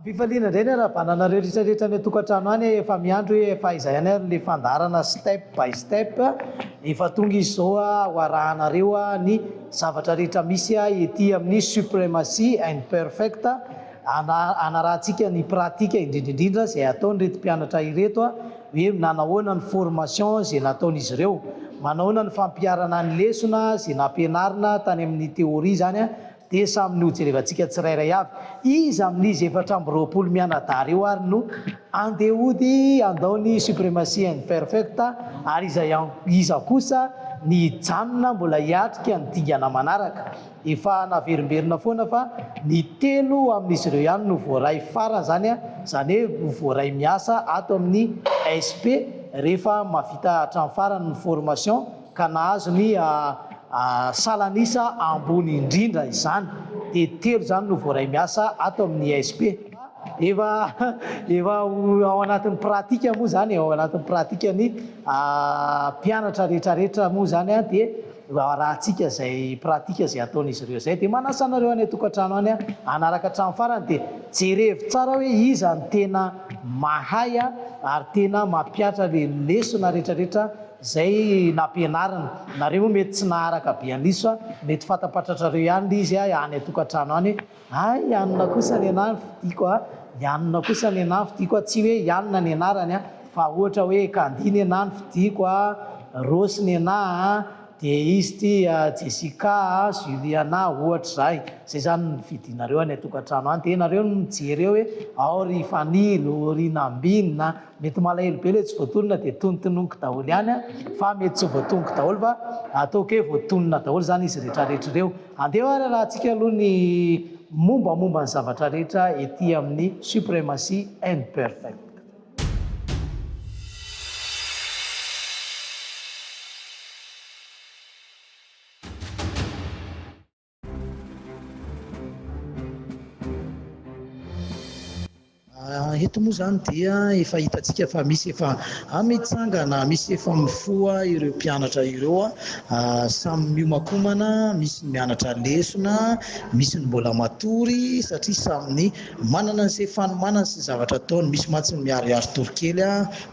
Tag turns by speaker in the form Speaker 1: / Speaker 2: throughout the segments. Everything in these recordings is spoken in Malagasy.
Speaker 1: Ampifaliana indray ny rahabananareo rehetrarehetra ny tokantrano any efa miandro hoe efa izay ihany le fandarana step by step efa tonga izy zao ho arahanareo ny zavatra rehetra misy ety amin'ny supremacy and perfect anarahantsika ny pratika indrindraindrindra izay ataony reto mpianatra ireto hoe nanahoana ny formation izay nataon'izy ireo, manahoana ny fampiarana ny lesona izay nampianarina tany amin'ny teoria zany dia samy ny hojerevantsika tsirairay avy. Izy amin'izy 420 mianadary eo ary no andehody andao ny supremacy and perfect ary iza kosa ny janona mbola hiatrika ny dingana manaraka. Efa naverimberina foana fa ny 3 amin'izy ireo ihany no voaray farany zany hoe voaray miasa ato amin'ny SP rehefa mavita hatramin'ny farany ny formation ka nahazo ny salanisa ambony indrindra izany dia 3 zany no voaray miasa ato amin'ny SP. Efa ao anatin'ny pratika moa zany, ao anatin'ny pratika ny mpianatra rehetrarehetra moa zany dia rahantsika izay pratika izay ataon'izy ireo izay dia manasa anareo any tokantrano any anaraka hatramin'ny farany dia jerevy tsara hoe iza ny tena mahay ary tena mampiatra le lesona rehetrarehetra zay nampianarina. Nareo mety tsy naharaka be an'iso mety fatapatratrareo ihany izy any tokantrano any ianona kosa ny anahy fidiko ianona kosa ny anahy fidiko tsy hoe ianona ny anarany fa ohatra hoe Kandiny anahy fidiko Rosy ny anahy dia izy ty Jessica Juliana ohatra zay zany ny fidinareo any tokantrano any dia nareo mijery eo hoe ao ry Fanilo ry Nambinina mety malahelo be le tsy voatonona dia tonontononiko daholo ihany fa mety tsy voatoniko daholo fa ataoko hoe voatonona daholo zany izy rehetrarehetra ireo. Andeha ary rahantsika aloha ny mombamomba ny zavatra rehetra ety amin'ny supremacy and perfect. Eto moa zany dia efa hitantsika fa misy efa mitsangana, misy efa mifoha ireo mpianatra ireo samy miomakomana, misy ny mianatra lesona, misy ny mbola matory satria samy manana izay fanomanana sy zavatra ataony. Misy mantsy ny miariary torokely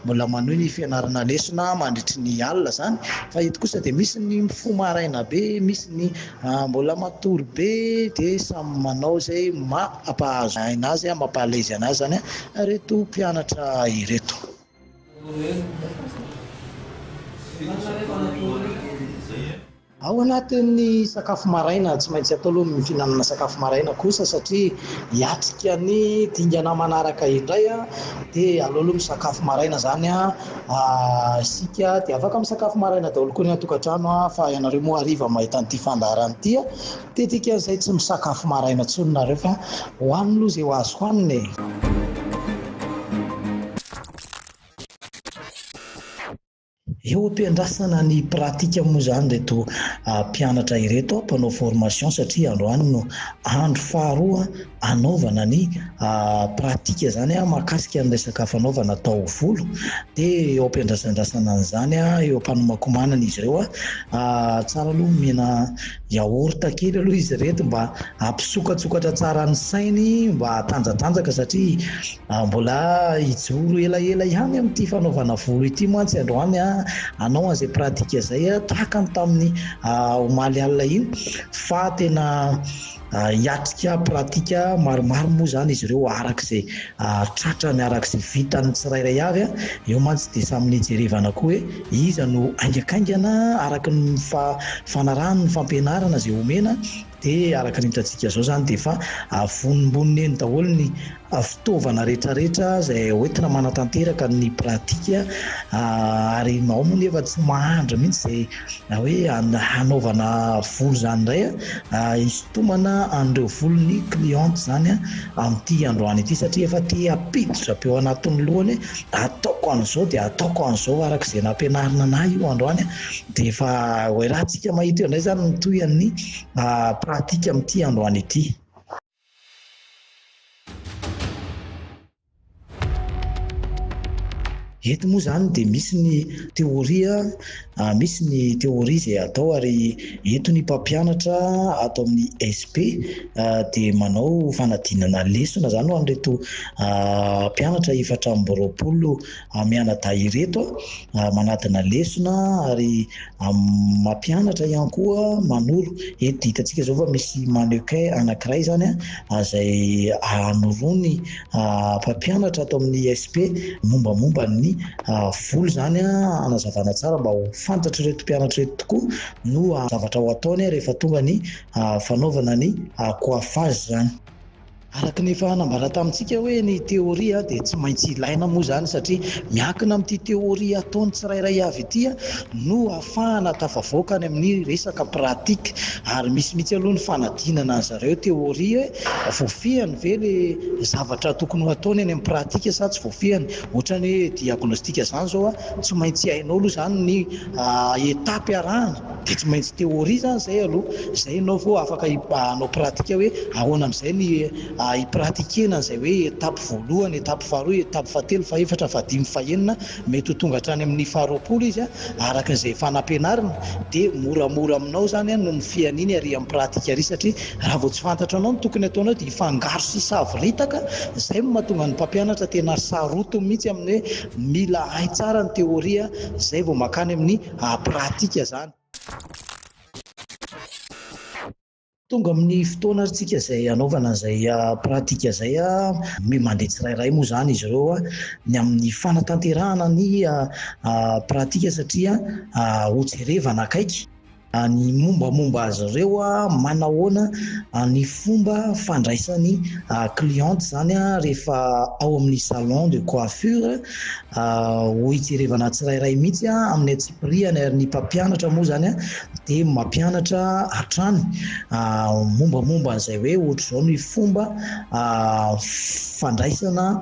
Speaker 1: mbola manohy ny fianarana lesona mandritry ny alina zany, fa eto kosa dia misy ny mifoha maraina be, misy ny mbola matory be dia samy manao izay mampahazo anazy mampahalezy anazy zany reto mpianatra ireto. Ao anatin'ny sakafo maraina tsy maintsy atao aloha ny fihinanana sakafo maraina kosa satria hiatrika ny dingana manaraka indray dia aleo aloha misakafo maraina zany isika dia afaka misakafo maraina daholo koa ny tokantrano fa ianareo moa hariva mahita an'ity fandaharana ity dia dikan'izay tsy misakafo maraina intsony nareo fa hoanina aloha izay ho azo hoanina eo ampiandrasana ny pratika moa zany reto mpianatra ireto mpanao formation satria androany no andro faharoa anaovana ny pratika zany mahakasika ny resaka fanaovana taovolo dia eo ampiandrasandrasana an'izany eo ampanomakomanana izy ireo tsara aloha mena yaourt kely aloha izy reto mba ampisokatsokatra tsara ny sainy mba hatanjatanjaka satria mbola hijoro elaela ihany amin'ity fanaovana volo ity mantsy androany anao an'izay pratika zay tahaka ny tamin'ny omaly alina iny fa tena hiatrika pratika maromaro moa zany izy ireo arak'izay tratrany arak'izay vitany tsirairay avy eo mantsy dia samy nijerevana koa hoe iza no aingakaingana araka ny fanarahany ny fampianarana zay omena dia araka ny hitantsika zao zany dia efa vonimboniny eny daholo ny fitaovana rehetrarehetra izay hoentina manatanteraka ny pratika ary ao moa nefa tsy mahandra mihitsy izay hoe hanaovana volo zany indray hisintomana an'ireo volony cliente zany amin'ity androany ity satria efa te hampiditra be ao anatin'ny lohany ataoko an'izao dia ataoko an'izao arak'izay nampianarina anahy io androany dia efa hoe rahantsika mahita eo indray zany mitohy amin'ny pratika amin'ity androany ity.
Speaker 2: Eto moa zany dia misy ny teoria, misy ny teoria izay atao ary eto ny mpampianatra ato amin'ny SP dia manao fanadinana lesona zany ho an'ireto mpianatra 420 mianadahy ireto manadina lesona ary mampianatra ihany koa manoro. Eto hitantsika zao fa misy mannequin anankiray zany izay anoroany mpampianatra ato amin'ny SP mombamomba ny volo zany anazavana tsara mba ho fantatra ireto mpianatra ireto tokoa no zavatra ho ataony rehefa tonga ny fanaovana ny coiffage zany. Araka ny efa nambara tamintsika hoe ny teoria dia tsy maintsy ilaina moa zany satria miankina amin'ity teoria ataony tsirairay avy ity no ahafahana tafavoaka any amin'ny resaka pratika ary misy mihitsy aloha ny fanadinana an zareo teoria hoe voafihany ve le zavatra tokony ho ataony any amin'ny pratika sa tsy voafihany. Ohatrany hoe diagnostika zany zao tsy maintsy hainao aloha zany ny etapy arahana dia tsy maintsy teoria zany zay aloha, zay ianao vao afaka hanao pratika hoe ahoana amin'izay ny hipratikena an'izay hoe etapy voalohany, etapy faharoa, etapy fahatelo, fahaefatra, fahadimy, fahaenina mety ho tonga hatrany amin'ny faharoapolo izy araka izay fanampianarina dia moramora aminao zany no mifian'iny ary amin'ny pratika ary satria raha vao tsy fantatra anao ny tokony ataonao dia hifangaro sy savoritaka izay mahatonga ny mpampianatra tena sarotiny mihitsy amin'ny hoe mila hay tsara ny teoria izay vao makany amin'ny pratika zany. Tonga amin'ny fotoana tsika izay anaovana izay pratika izay mandeha tsirairay moa zany izy ireo ny amin'ny fanatanterahana ny pratika satria ho jerevana akaiky ny mombamomba azy ireo manahoana ny fomba fandraisan'ny cliente zany rehefa ao amin'ny salon de coiffure ho hijerevana tsirairay mihitsy amin'ny atsipiriany ary ny mpampianatra moa zany dia mampianatra hatrany mombamomba an'izay hoe ohatra izao ny fomba fandraisana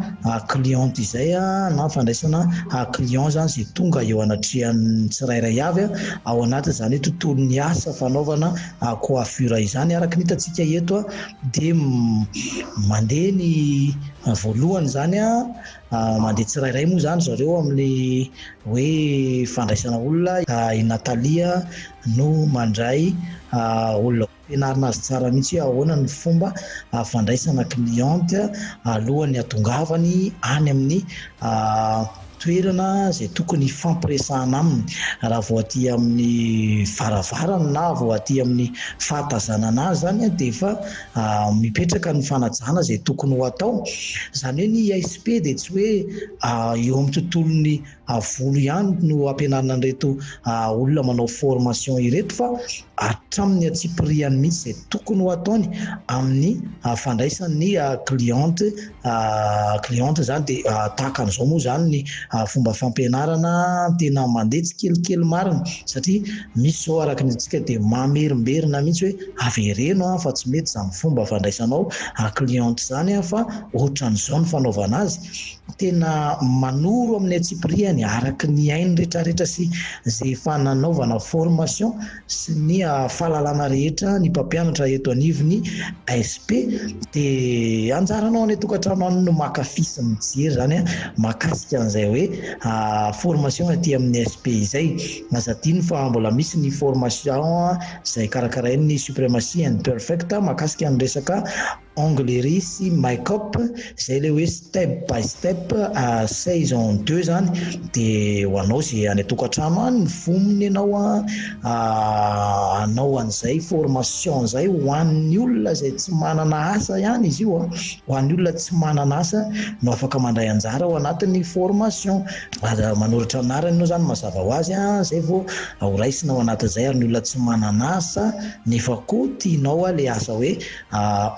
Speaker 2: cliente izay na fandraisana client zany izay tonga eo anatrihan'ny tsirairay avy ao anaty zany tontolon'ny asa fanaovana coiffure izany. Araka ny hitantsika eto dia mandeha ny voalohany zany mandeha tsirairay moa zany zareo amin'ny hoe fandraisana olona. I Natalia no mandray olona fianarana azy tsara mihitsy ahoana ny fomba fandraisana cliente alohan'ny atongavany any amin'ny toerana izay tokony fampiresahana aminy. Raha vao aty amin'ny varavarana na vao aty amin'ny fahatazanana azy zany dia efa mipetraka ny fanajana izay tokony ho atao. Izany hoe ny ISP dia tsy hoe eo amin'ny tontolon'ny volo ihany no ampianarina an'ireto olona manao formation ireto fa hatramin'ny atsipiriany mihitsy izay tokony ho ataony amin'ny fandraisan'ny cliente zany dia tahaka an'izao moa zany ny fomba fampianarana tena mandeha tsy kelikely marina satria misy zao araka ny antsika dia mamerimberina mihitsy hoe avereno fa tsy mety izany fomba fandraisanao cliente zany fa ohatran'izao ny fanaovana azy. Tena manoro amin'ny atsipiriany araka ny hainy rehetrarehetra sy izay efa nanaovana formation sy ny fahalalana rehetra ny mpampianatra eto anivony ASP dia anjaranao any tokantrano any no makafy sy mijery zany makasika an'izay hoe formation aty amin'ny ASP izay. Aza adino fa mbola misy ny formation izay karakarain'ny supremacy and perfect makasika ny resaka onglerie sy make-up izay le hoe step by step saison 2 zany dia ho anao izay any tokantrano any vomony ianao anao an'izay formation izay ho an'ny olona izay tsy manana asa ihany izy io ho an'ny olona tsy manana asa no afaka mandray anjara ao anatin'ny formation. Manoratra anarany ianao zany mazava ho azy izay vao ho raisina ao anatin'izay ary ny olona tsy manana asa nefa koa tianao le asa hoe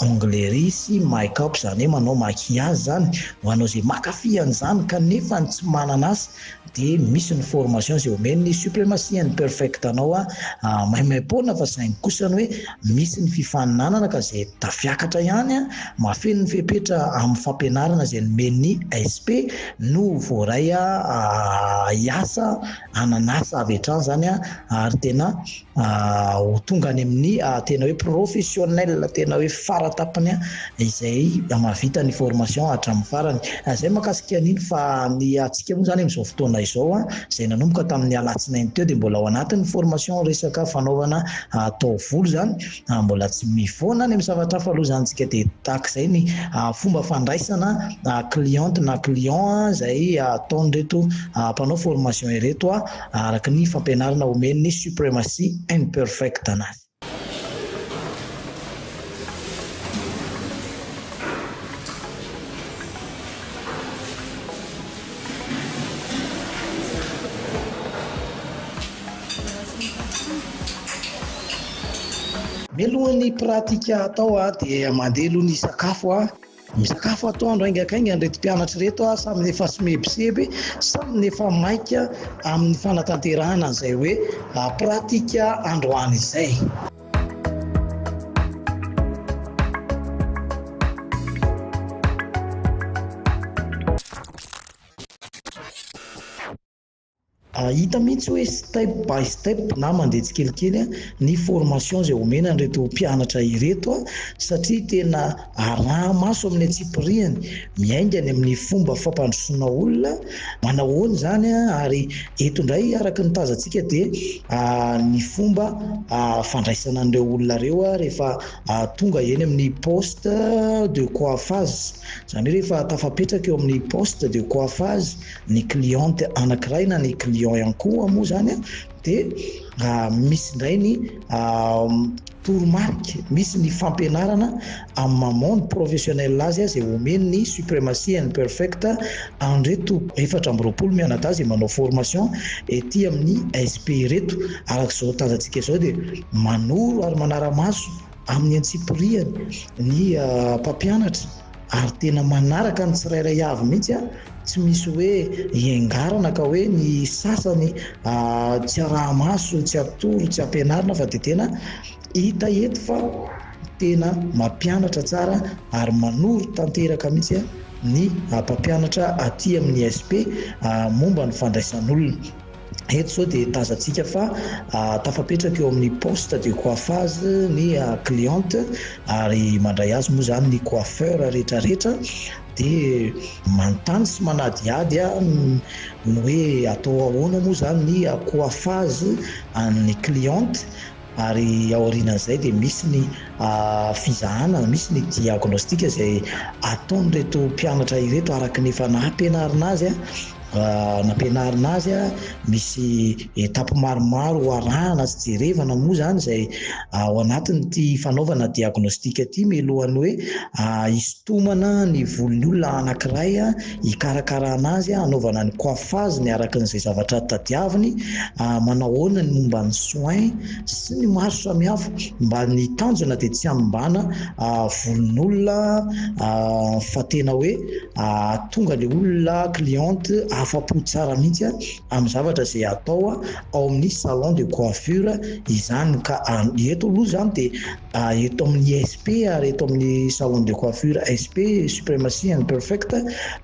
Speaker 2: onglerie sy make-up zany hoe manao maquillage zany ho anao izay makafy an'izany kanefa tsy manana asa dia misy ny formation izay omeny ny supremacy and perfect anao maimaim-poana fa saingy kosa ny hoe misy ny fifaninanana ka izay tafiakatra ihany mafeno ny fepetra amin'ny fampianarana izay nomen'ny ASP no voaray hiasa hananasa avy hatrany zany ary tena ho tonga any amin'ny tena hoe professionnel tena hoe faratapany izay mahavita ny formation hatramin'ny farany. Zay makasika an'iny fa ny atsika moa zany amin'izao fotoana izao izay nanomboka tamin'ny alatsinainy teo dia mbola ao anatin'ny formation resaka fanaovana taovolo zany, mbola tsy mifoana any amin'ny zavatra hafa aloha zany tsika dia tahak'izay ny fomba fandraisana cliente na client izay ataon'ireto mpanao formation ireto araka ny fampianarana omeny ny supremacy imperfect anazy. Mialohan'ny pratika atao dia mandeha aloha ny sakafo misakafo atoandro aingakainga reto mpianatra reto samy efa somebiseby, samy efa maika amin'ny fanatanterahana izay hoe pratika androany izay. Hita mihitsy hoe step by step na mandeha tsikelikely ny formation izay omena an'ireto mpianatra ireto satria tena araha maso amin'ny atsipiriany, miaingany amin'ny fomba fampandrosoana olona manahoany zany ary eto indray araka ny tazantsika dia ny fomba fandraisana an'ireo olona ireo rehefa tonga eny amin'ny poste de coiffage, zany hoe rehefa tafapetraka eo amin'ny poste de coiffage ny cliente anankiray na ny client ihany koa moa zany dia misy indray ny toromarika, misy ny fampianarana amin'ny monde professionnel azy izay omeny ny supremacy imperfect an'ireto 420 mianadahy manao formation ety amin'ny SP reto. Arak'izao tazantsika izao dia manoro ary manara-maso amin'ny antsipiriany ny mpampianatra ary tena manaraka ny tsirairay avy mihitsy tsy misy hoe iangarana ka hoe ny sasany tsy araha-maso, tsy atoro, tsy ampianarina fa dia tena hita eto fa tena mampianatra tsara ary manoro tanteraka mihitsy ny mpampianatra aty amin'ny SP momba ny fandraisan'olona. Eto zao dia tazantsika fa tafapetraka eo amin'ny poste de coiffage ny cliente ary mandray azy moa zany ny coiffeur rehetrarehetra dia manontany sy manadiady ny hoe atao ahoana moa zany ny coiffage ny cliente ary aorianan'izay dia misy ny fizahana, misy ny diagnostika izay ataon'ireto mpianatra ireto araka ny efa nampianarina azy nampianarina azy misy etape maromaro arahana sy jerevana moa zany izay ao anatin'ity fanaovana diagnostika ity milohany hoe hisintomana ny volon'ny olona anankiray hikarakarana azy hanaovana ny coiffage ny araka n'izay zavatra tadiaviny, manahoana ny momba ny soin sy ny maro samihafa mba ny tanjona dia tsy hanombana volon'olona fa tena hoe tonga ilay olona cliente afa-po tsara mihitsy amin'ny zavatra izay atao ao amin'ny salon de coiffure izany. Ka eto aloha zany dia eto amin'ny SP ary eto amin'ny salon de coiffure SP supremacy imperfect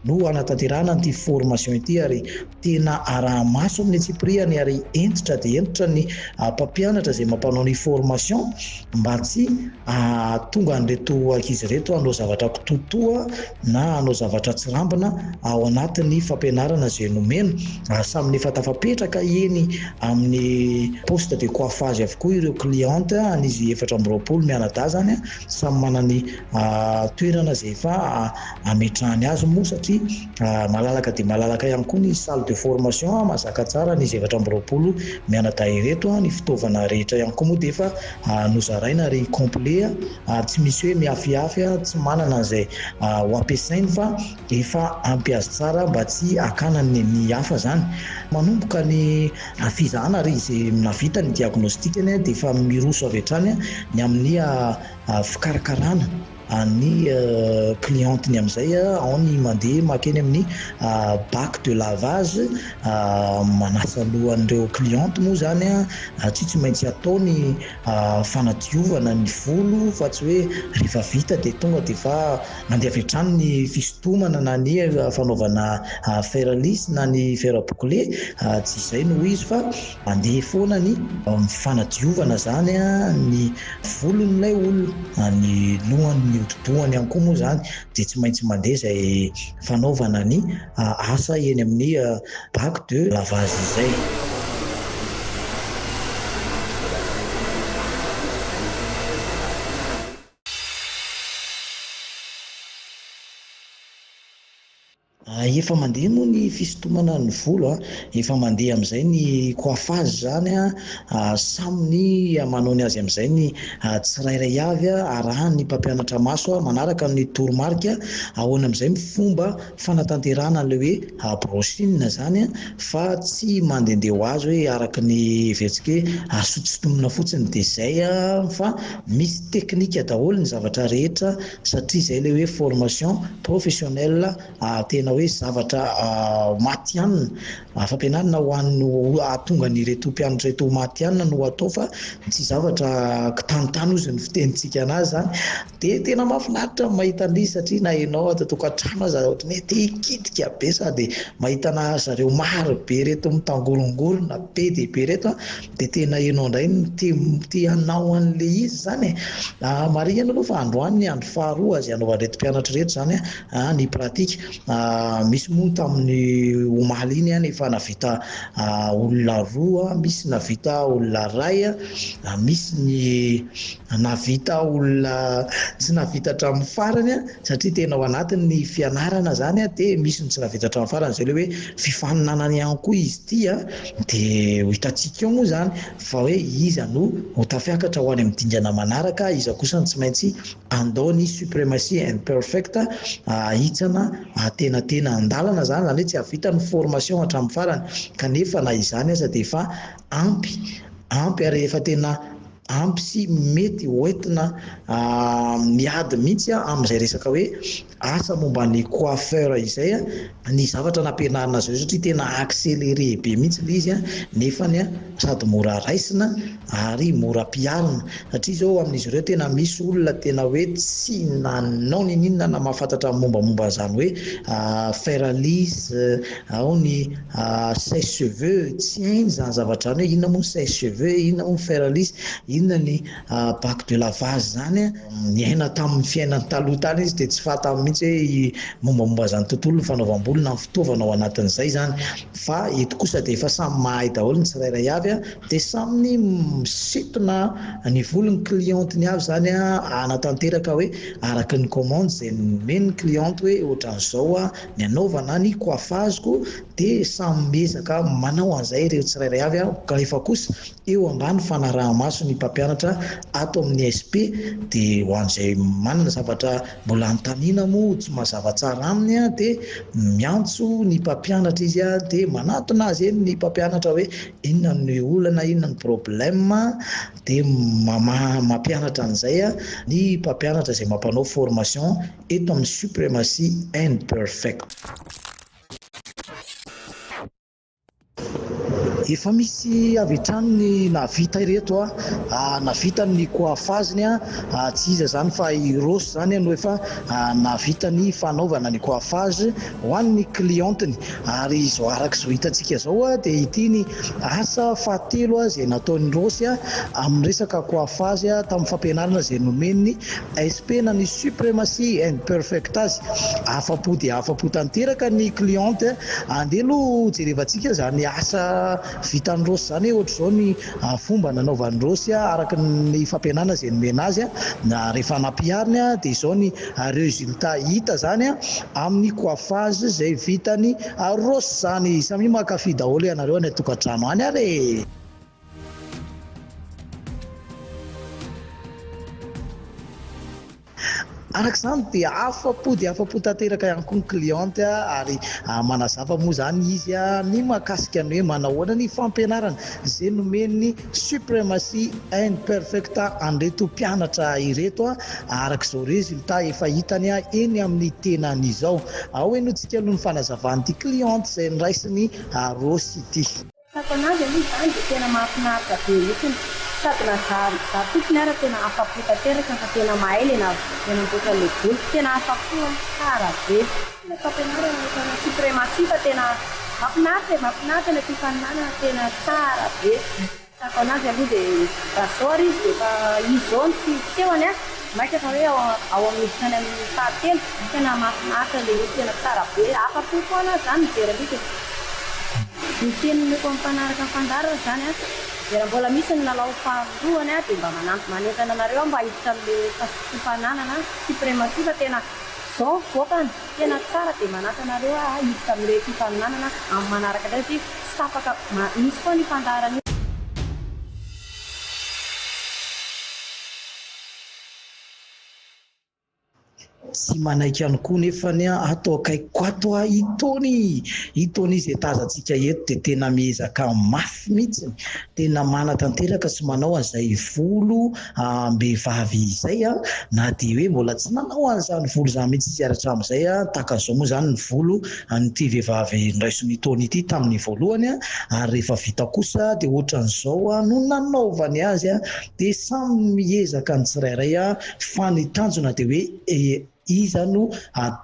Speaker 2: no anatanterahana an'ity formation ity ary tena araha-maso amin'ny atsipiriany ary entitra dia entitra ny mpampianatra izay mampanao ny formation mba tsy tonga an'ireto ankizy reto hanao zavatra kitotoa na hanao zavatra tsy rambina ao anatin'ny fampianarana izay nomena. Samy efa tafapetraka eny amin'ny poste de coiffage avokoa ireo cliente an'izy 420 mianadahy zany samy manany toerana izay efa ametrahany azy moa satria malalaka dia malalaka ihany koa ny salle de formation mazaka tsara an'izy 420 mianadahy ireto ny fitaovana rehetra ihany koa moa dia efa nozaraina ary complet tsy misy hoe miafiafy tsy manana an'izay ho ampiasainy fa efa ampy azy tsara mba tsy hakanany ny hafa zany. Manomboka ny fizahana ary izay navita ny diagnostikany dia efa miroso avy hatrany ny amin'ny fikarakarana ny clienteny amin'izay ao ny mandeha makeny amin'ny bac de lavage manasa lohan'ireo cliente moa zany tsy maintsy atao ny fanadiovana ny volo fa tsy hoe rehefa vita dia tonga dia efa mandeha avy hatrany ny fisintomana na ny fanaovana fer lisse na ny fer bouclé, tsy izay no izy fa mandeha foana ny fanadiovana zany ny volon'ilay olona, ny lohany amin'ny hodi-dohany ihany koa moa zany dia tsy maintsy mandeha zay fanaovana ny asa eny amin'ny bac de lavage izay. Efa mandeha moa ny fisintomana ny volo efa mandeha amin'izay ny coiffage zany samy manao ny azy amin'izay ny tsirairay avy arahany mpampianatra maso manaraka ny toromarika ahoana amin'izay ny fomba fanatanterana an'ilay hoe brochine zany fa tsy mandehandeha ho azy hoe araka ny vetsika hoe sotosotomina fotsiny dia izay fa misy teknika daholo ny zavatra rehetra satria izay ilay hoe formation professionnelle tena hoe zavatra matianina fampianarana ho an'ny ahatonga an'ireto mpianatra reto matianina no atao fa tsy zavatra kitanotany ozy ny fitenitsika anazy zany dia tena mahafinaritra mahita an'izy satria na ianao ato tokantrano aza ohatra hoe te hikitika be sady mahitana zareo maro be reto mitangorongorona be dia be reto dia tena ianao indray te hanao an'ilay izy zany marihana aloha fa androany ny andro faharoa azy anaovan'ireto mpianatra rehetra zany ny pratika misy moa tamin'ny omaly iny efa navita olona roa, misy navita olona ray, misy ny navita olona tsy navita hatramin'ny farany satria tena ao anatin'ny fianarana zany dia misy ny tsy navita hatramin'ny farany izay ilay hoe fifaninanana ihany koa izy ity dia ho hitantsika eo moa zany fa hoe iza no ho tafiakatra ho any amin'ny dingana manaraka iza kosa tsy maintsy andao ny supremacy and perfect hitsana tena andalana zany zany hoe tsy havita ny formation hatramin'ny farany kanefa na izany aza dia efa ampy ary efa tena ampy sy mety hoentina miady mihitsy amin'izay resaka hoe asa momba ny coiffeur izay ny zavatra nampianarina azy io satria tena accéléré be mihitsy ilay izy nefa sady mora raisina ary mora piarina satria izao amin'izy ireo tena misy olona tena hoe tsy nanao ninona na mahafantatra mombamomba zany hoe faire lisse ao ny sèche cheveux tsy hainy zany zavatra zany hoe inona moa sèche cheveux inona moa faire lisse inona ny bac de lavage zany ny aina tamin'ny fiainany taloha tany izy dia tsy fahata mihitsy hoe mombamomba zany tontolo ny fanaovam-bolo na fitaovana ao anatin'izay zany fa eto kosa dia efa samy mahay daholo ny tsirairay avy dia saminy misintona ny volony clienteny avy zany anatanteraka hoe araka ny commande izay nomeny cliente hoe ohatran'izao ny anaovana ny coiffageko dia samy miezaka manao an'izay ireo tsirairay avy kanefa kosa eo ambany fanaraha-maso ny mpampianatra ato amin'ny SP dia ho an'izay manana zavatra mbola antanina moa tsy mazava tsara aminy dia miantso ny mpampianatra izy dia manatona azy eny ny mpampianatra hoe inona ny olana inona ny problème dia mampianatra an'izay ny mpampianatra izay mampanao formation eto amin'ny supremacy and perfect. Efa misy avy hatrany ny navita ireto navita ny coiffageny tsy iza zany fa irosy zany no efa navita ny fanaovana ny coiffage ho an'ny clienteny ary izao araka izao hitantsika zao dia ity ny asa fahatelo izay nataon'ny rosy amin'ny resaka coiffage tamin'ny fampianarana izay nomeny SP na ny supremacy and perfect azy afa-po dia afa-po tanteraka ny cliente andeha aloha jerevantsika zany asa vitan'ny rosy zany ohatra izao ny fomba nanaovan'ny rosy araka ny fampianarana izay nomena azy na rehefa nampiariny dia izao ny résultat hita zany amin'ny coiffage izay vitany rosy zany samy mankafy daholo ianareo any tokantrano any ary araka izany dia afa-po tanteraka ihany koa ny cliente ary manazava moa zany izy ny mahakasika ny hoe manahoana ny fampianarana izay nomeny supremacy and perfect an'ireto mpianatra ireto araka izao résultat efa hitany eny amin'ny tenan'izao ao hoe notsika aloha ny fanazavan'ity cliente izay niraisiny rosy ity.
Speaker 3: Sakonazy aloha izany dia tena mahafinaritra be mihitsy sady na za tompony ary tena afa-po tanteraka fa tena mahay ilay namboatra ilay volo tena afa-po tsara be ilay fampianarana na supremacy fa tena mahafinaritra ilay fifaninana tena tsara be. Sakonazy aloha dia rasor izy dia efa izy zao ny fitsehony maika fa hoe ao amin'ny tany amin'ny fahatelo tena mahafinaritra le tena tsara be afa-po foana zany mijery alika ny tenineko amin'ny mpanaraka ny fandarana zany a dia raha mbola misy ny lalao faharoany a dia mba manampy manentana anareo mba hiditra amin'le fifananana suprematie fa tena zao voakany tena tsara dia manampy anareo a hiditra amin'le fifananana amin'ny manaraka indray sy tapaka misy foa ny fandarana.
Speaker 2: Tsy manaiky ihany koa nefany atao akaiko ato itony izy etazantsika eto dia tena miezaka mafy mihitsy, tena manatanteraka sy manao an'izay volo mbehivavy izay na dia hoe mbola tsy nanao an'izany volo izany mihitsy izy aratra amin'izay tahaka izao moa zany ny volo an'ity vehivavy ndraisiny taona ity tamin'ny voalohany ary rehefa vita kosa dia ohatran'izao no nanaovany azy dia samy miezaka ny tsirairay fa ny tanjona dia hoe iza no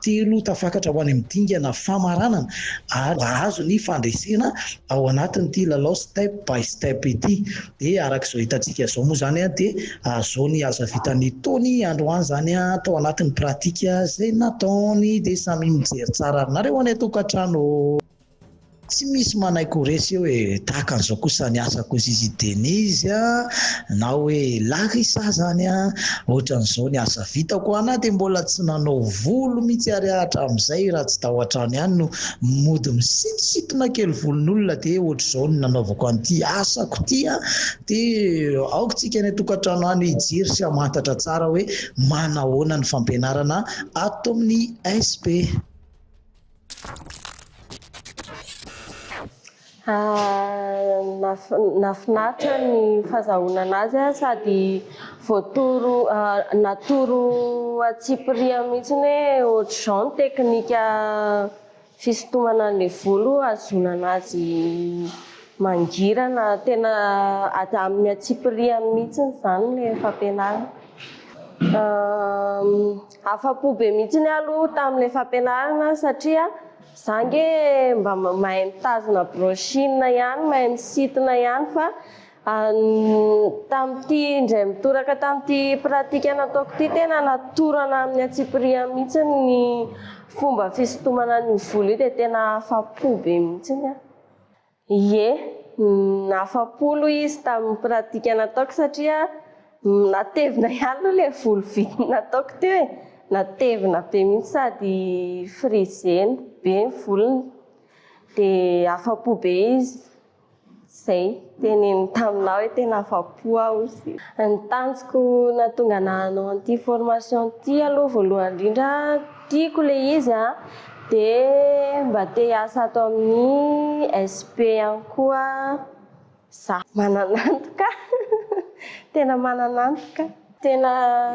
Speaker 2: telo tafakatra ho any amin'ny dingana famaranana ary azo ny fandresena ao anatin'ity lalao step by step ity dia arak'izao hitantsika zao moa zany dia zao ny aza vitan'ny taony androany zany atao anatin'ny pratika izay nataony dia samy mijery tsara arinareo any atokantrano. Tsy misy manaiko resy hoe tahaka an'izao kosa ny asa kozizy Denise na hoe Larissa zany ohatran'izao ny asa vitako ana dia mbola tsy nanao volo mihitsy ary ahatra amin'izay raha tsy tao an-trano ihany no mody misitositona kely volon'olona dia ohatr'izao ny nanaovako an'ity asako ity dia aokotsika ny tokantrano any hijery sy hamantatra tsara hoe manahoana ny fampianarana ato amin'ny SP.
Speaker 4: Nafinaritra ny fahazahonana azy sady voatoro natoro atsipria mihitsy hoe ohatr'izao ny teknika fisintomana an'ilay volo azonana azy mangirana tena amin'ny atsipria mihitsy zany ilay fampianarana. Afa-po be mihitsy ny aloha tamin'ilay fampianarana satria zange mba mahay mitazona brochine ihany, mahay misintona ihany fa tamin'ity indray mitoraka tamin'ity pratika nataoko ity tena natorana amin'ny atsipria mihitsy ny fomba fisintomana ny volo io dia tena afa-po be mihitsy. Ie, afa-po aloha izy tamin'ny pratika nataoko satria natevina ihany ilay volo vita nataoko teo e, natevina be mihitsy sady friseny be ny volony dia afa-po be izy. Izay teneniny taminao hoe tena afa-po aho. Ny tanjoko nahatonga nahanao an'ity formation ity aloha voalohany indrindra tiako ilay izy dia mba te hiasa ato amin'ny SP ihany koa za mananantoka tena mananantoka. Tena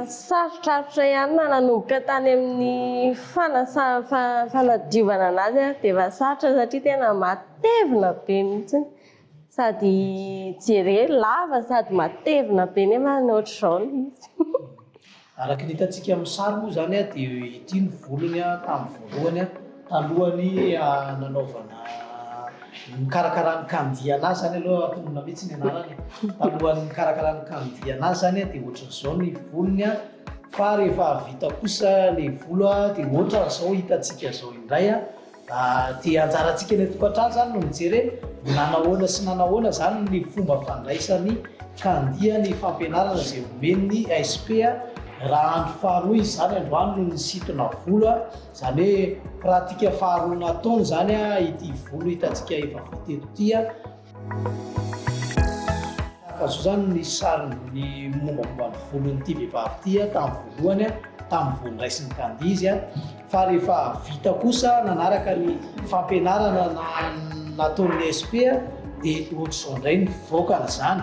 Speaker 4: sarotrarotra ihany nanomboka tany amin'ny fanadiovana anazy dia efa sarotra satria tena matevina be mihitsy sady jere lava sady matevina be nefa ny ohatr'izao izy.
Speaker 1: Araka ny hitantsika amin'ny sary moa zany dia ity ny volony tamin'ny voalohany talohany nanaovana mikarakarany kandiana azy zany aloha atonona mihitsy ny anarany talohan'ny mikarakarany kandiana azy zany dia ohatran'izao ny volony fa rehefa vita kosa ilay volo dia ohatran'izao hitantsika zao indray dia anjarantsika ny tokantrano zany no mijery nanahoana sy nanahoana zany ny fomba fandraisan'ny kandia ny fampianarana izay omen'ny SP raha andro faharoa izy zany androany no nisintona volo zany hoe pratika faharoa nataony zany ity volo hitantsika efa vita eto ity azao zany ny sariny mombamomba ny volon'ity vehivavy ity tamin'ny voalohany tamin'ny volo raisin'ny kandia izy fa rehefa vita kosa nanaraka ny fampianarana nataon'ny SP dia ohatr'izao indray ny voakana zany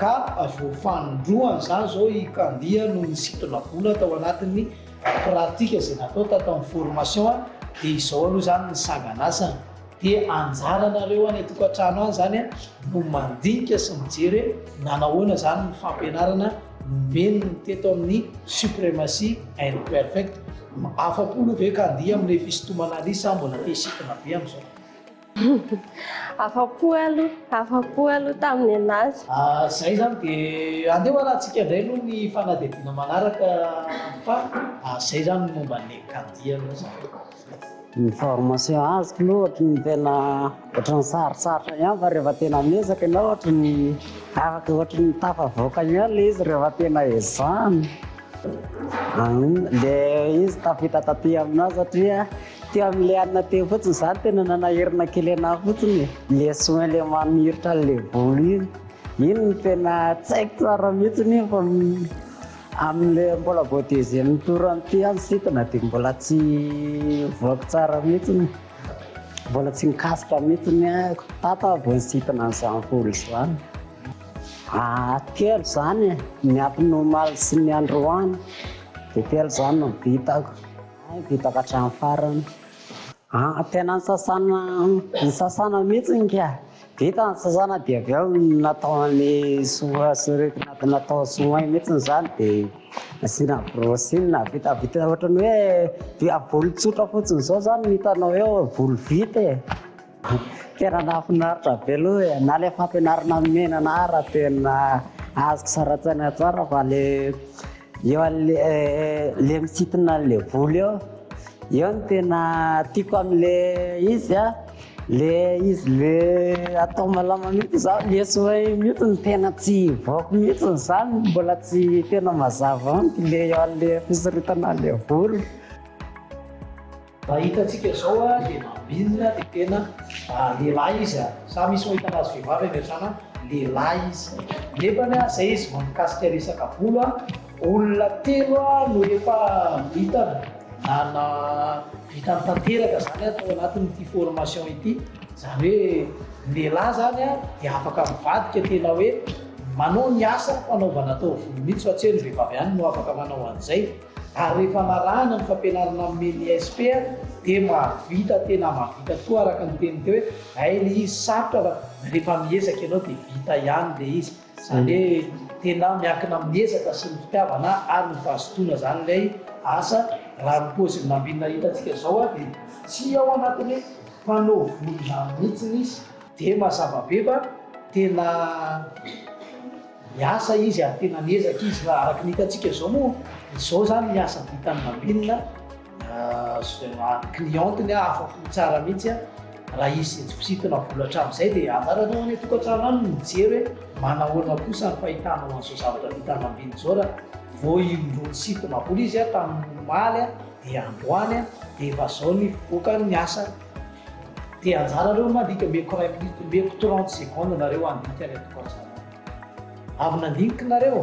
Speaker 1: ka voafandroany zany zao i kandia no nisintona volo atao anatin'ny pratika izay natao tatao amin'ny formation dia izao aloha zany ny sanganasana dia anjaranareo any atokantrano any zany no mandinika sy mijery nanahoana zany ny fampianarana nomeny teto amin'ny supremacie imperfect. Afa-po aloha ve kandia amin'ilay fisintomana alisa mbola te hisintona be amin'izao.
Speaker 4: Afa-po aloha tamin'ny anazy.
Speaker 1: Zay zany dia andeha hoarahantsika indray aloha ny fanadihadiana manaraka fa zay zany momba ny kadiana zany.
Speaker 5: Ny formation azoko aloha ohatran'ny tena ohatran'ny sarosarotra ihany fa rehefa tena miezaka ianao ohatran'ny afaka ohatran'ny tafavoaka ihany ilay izy rehefa tena ezahana. Le izy tafita taty aminazy satria teo amin'ilay anona teo fotsiny izany tena nanahirana kely anahy fotsiny le soin le maniritra le volo iny no tena tsy haiko tsara mihitsiny fa amin'ilay mbola vao deuxième tour an'ity any sitina dia mbola tsy voako tsara mihitsiny mbola tsy nikasika mihitsiny tata vao sitina an'izany volo izany. Telo zany miampy omaly sy ny androany dia telo zany no vitako hatramin'ny farany. Tena ny sasana mihitsiny ka vita ny sasana dia avy eo natao ny natao soin mihitsiny zany dia asiana brosina vita ohatrany hoe volo tsotra fotsiny izao zany hitanao eo volo vita tena nahafinaritra be aloha na le fampianarana menana raha tena azoko saratsaina tsara fa le misitina le volo eo no tena tiako amin'le izy le atao malama mihitsy za le soin mihitsy ny tena tsy voako mihitsy zany mbola tsy tena mazava amiko le eo an'le fisoritana le volo.
Speaker 1: Raha hitantsika izao dia mambinina dia tena lehilahy izy sa misy mahita anazy vehivavy ametrana lehilahy izy nefa zay izy vao mikasika resaka volo olona telo no efa vitana na vitany tanteraka zany atao anatin'ity formation ity zany hoe lehilahy zany dia afaka mivadika tena hoe manao ny asa fanaovana tao volo mihitsy fa tsy hoe ny vehivavy ihany no afaka manao an'izay. Ary rehefa narahana ny fampianarana amin'ny ISP dia tena mahavita tokoa araka ny teny teo hoe le izy sarotra rehefa miezaka ianao dia vita ihany le izy zany hoe tena miankina miezaka sy ny fitiavana ary ny fahazotoana zany ilay asa. Raha ny paoziny nambinina hitantsika izao dia tsy ao anatiny mpanao volo zany mihitsiny izy dia mazava be fa tena miasa izy ary tena miezaka izy raha araka ny hitantsika izao moa izao zany ny asa vitany nambinina clientiny afaka tsara mihitsy raha izy tsy fisitina vola hatramin'izay dia anjaranao any tokantrano any mijery hoe manahoana kosa ny fahitanao an'izao zavatra vitany nambinina izao raha vao indrony sitina vola izy tamin'ny omaly dia androany dia efa zao ny voaka ny asa dia anjarareo mandika meko 30 secondes nareo andika ny tokantrano avy nandinika nareo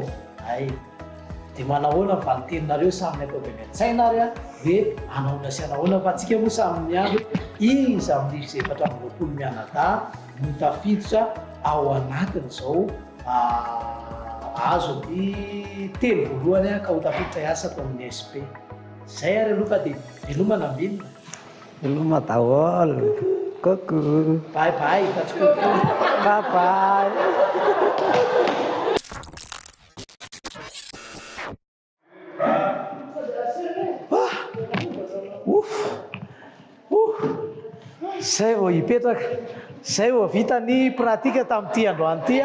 Speaker 1: dia manahoana ny valiteninareo samy atao be miantsaina ary hoe anahoana sy anahoana fa antsika moa samy andro izy amin'ny efatra amby roapolo mianadahy no tafiditra ao anatiny izao azo ny telo voalohany ka ho tafiditra hiasa atao amin'ny SP. Zay ary aloha fa dia veloma nambinina.
Speaker 5: Veloma daholo. Coucou.
Speaker 1: Bye bye, tatsika.
Speaker 5: Bye bye.
Speaker 1: Zay vao hipetraka zay vao vita ny pratika tamin'ity androany ity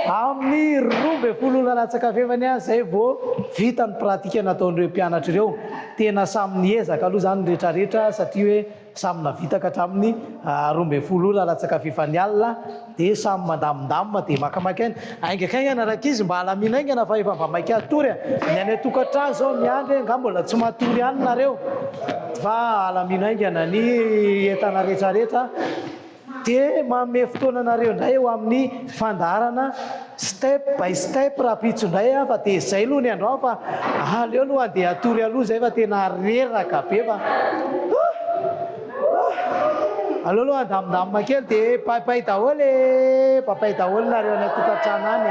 Speaker 1: amin'ny 12 latsakafevany zay vao vita ny pratika nataon'ireo mpianatra ireo tena samy niezaka aloha zany rehetrarehetra satria hoe samy navitaka hatramin'ny 12 latsakafevany alina dia samy mandamindamina dia makamaka ainy aingakaingana araka izy mba alamina aingana fa efa mba maika atory ny any tokantrano zao miandry nga mbola tsy matory any nareo fa alamina aingana ny entana rehetrarehetra dia manome fotoana nareo indray eo amin'ny fandarana step by step raha pitsondray fa dia zay aloha ny androany fa aleo aloha andeha atory aloha zay fa tena reraka be fa aleo aloha andamindamina kely dia papay daholo nareo any tokantrano any